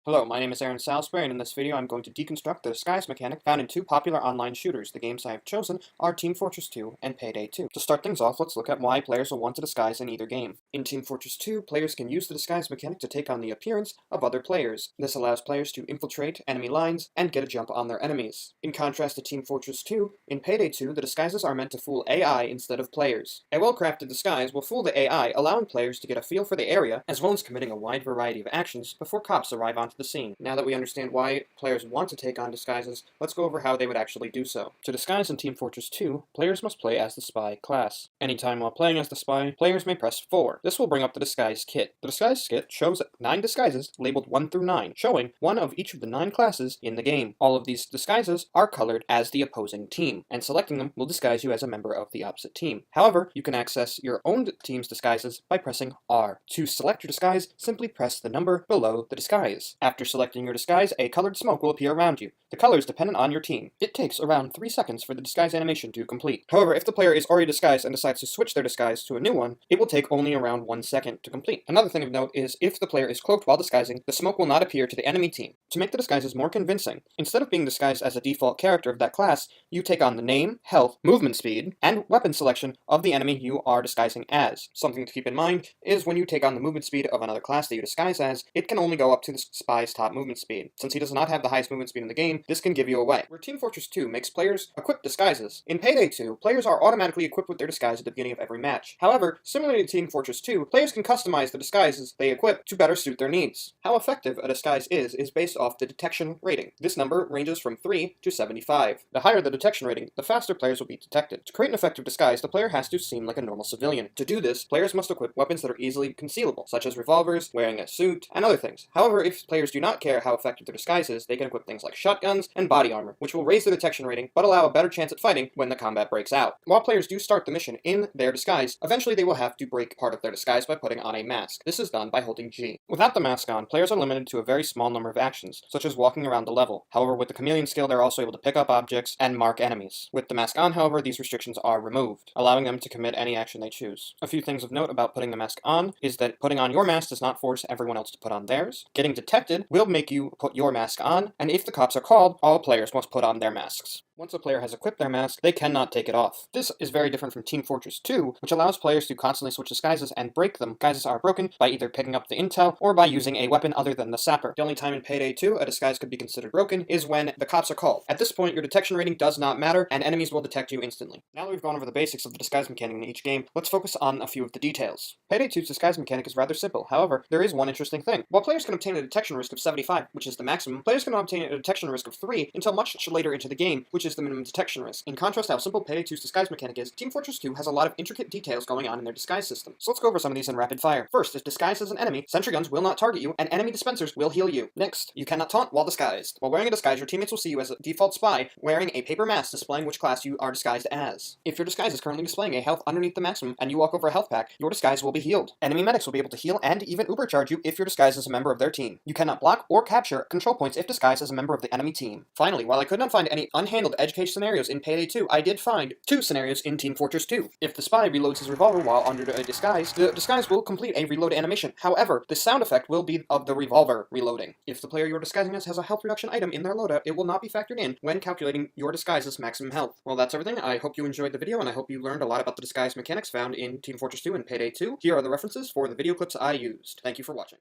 Hello, my name is Aaron Salisbury, and in this video I'm going to deconstruct the disguise mechanic found in two popular online shooters. The games I have chosen are Team Fortress 2 and Payday 2. To start things off, let's look at why players will want to disguise in either game. In Team Fortress 2, players can use the disguise mechanic to take on the appearance of other players. This allows players to infiltrate enemy lines and get a jump on their enemies. In contrast to Team Fortress 2, in Payday 2, the disguises are meant to fool AI instead of players. A well-crafted disguise will fool the AI, allowing players to get a feel for the area, as well as committing a wide variety of actions before cops arrive onto the scene. Now that we understand why players want to take on disguises, let's go over how they would actually do so. To disguise in Team Fortress 2, players must play as the Spy class. Anytime while playing as the Spy, players may press 4. This will bring up the disguise kit. The disguise kit shows 9 disguises labeled 1 through 9, showing one of each of the 9 classes in the game. All of these disguises are colored as the opposing team, and selecting them will disguise you as a member of the opposite team. However, you can access your own team's disguises by pressing R. To select your disguise, simply press the number below the disguise. After selecting your disguise, a colored smoke will appear around you. The color is dependent on your team. It takes around 3 seconds for the disguise animation to complete. However, if the player is already disguised and decides to switch their disguise to a new one, it will take only around 1 second to complete. Another thing of note is if the player is cloaked while disguising, the smoke will not appear to the enemy team. To make the disguises more convincing, instead of being disguised as a default character of that class, you take on the name, health, movement speed, and weapon selection of the enemy you are disguising as. Something to keep in mind is when you take on the movement speed of another class that you disguise as, it can only go up to the Spy's top movement speed. Since he does not have the highest movement speed in the game, this can give you away. Where Team Fortress 2 makes players equip disguises, in Payday 2, players are automatically equipped with their disguise at the beginning of every match. However, similarly to Team Fortress 2, players can customize the disguises they equip to better suit their needs. How effective a disguise is based off the detection rating. This number ranges from 3 to 75. The higher the detection rating, the faster players will be detected. To create an effective disguise, the player has to seem like a normal civilian. To do this, players must equip weapons that are easily concealable, such as revolvers, wearing a suit, and other things. However, if players do not care how effective their disguise is, they can equip things like shotguns and body armor, which will raise the detection rating, but allow a better chance at fighting when the combat breaks out. While players do start the mission in their disguise, eventually they will have to break part of their disguise by putting on a mask. This is done by holding G. Without the mask on, players are limited to a very small number of actions, such as walking around the level. However, with the chameleon skill, they're also able to pick up objects and mark enemies. With the mask on, however, these restrictions are removed, allowing them to commit any action they choose. A few things of note about putting the mask on is that putting on your mask does not force everyone else to put on theirs. Getting detected will make you put your mask on, and if the cops are called, all players must put on their masks. Once a player has equipped their mask, they cannot take it off. This is very different from Team Fortress 2, which allows players to constantly switch disguises and break them. Disguises are broken by either picking up the intel or by using a weapon other than the sapper. The only time in Payday 2 a disguise could be considered broken is when the cops are called. At this point, your detection rating does not matter, and enemies will detect you instantly. Now that we've gone over the basics of the disguise mechanic in each game, let's focus on a few of the details. Payday 2's disguise mechanic is rather simple. However, there is one interesting thing. While players can obtain a detection risk of 75, which is the maximum, players can obtain a detection risk of 3 until much later into the game, which is the minimum detection risk. In contrast to how simple Payday 2's disguise mechanic is, Team Fortress 2 has a lot of intricate details going on in their disguise system. So let's go over some of these in rapid fire. First, if disguised as an enemy, sentry guns will not target you, and enemy dispensers will heal you. Next, you cannot taunt while disguised. While wearing a disguise, your teammates will see you as a default spy, wearing a paper mask displaying which class you are disguised as. If your disguise is currently displaying a health underneath the maximum, and you walk over a health pack, your disguise will be healed. Enemy medics will be able to heal and even ubercharge you if your disguise is a member of their team. You cannot block or capture control points if disguised as a member of the enemy team. Finally, while I could not find any unhandled edge case scenarios in Payday 2, I did find 2 scenarios in Team Fortress 2. If the spy reloads his revolver while under a disguise, the disguise will complete a reload animation. However, the sound effect will be of the revolver reloading. If the player you're disguising as has a health reduction item in their loadout, it will not be factored in when calculating your disguise's maximum health. Well, that's everything. I hope you enjoyed the video, and I hope you learned a lot about the disguise mechanics found in Team Fortress 2 and Payday 2. Here are the references for the video clips I used. Thank you for watching.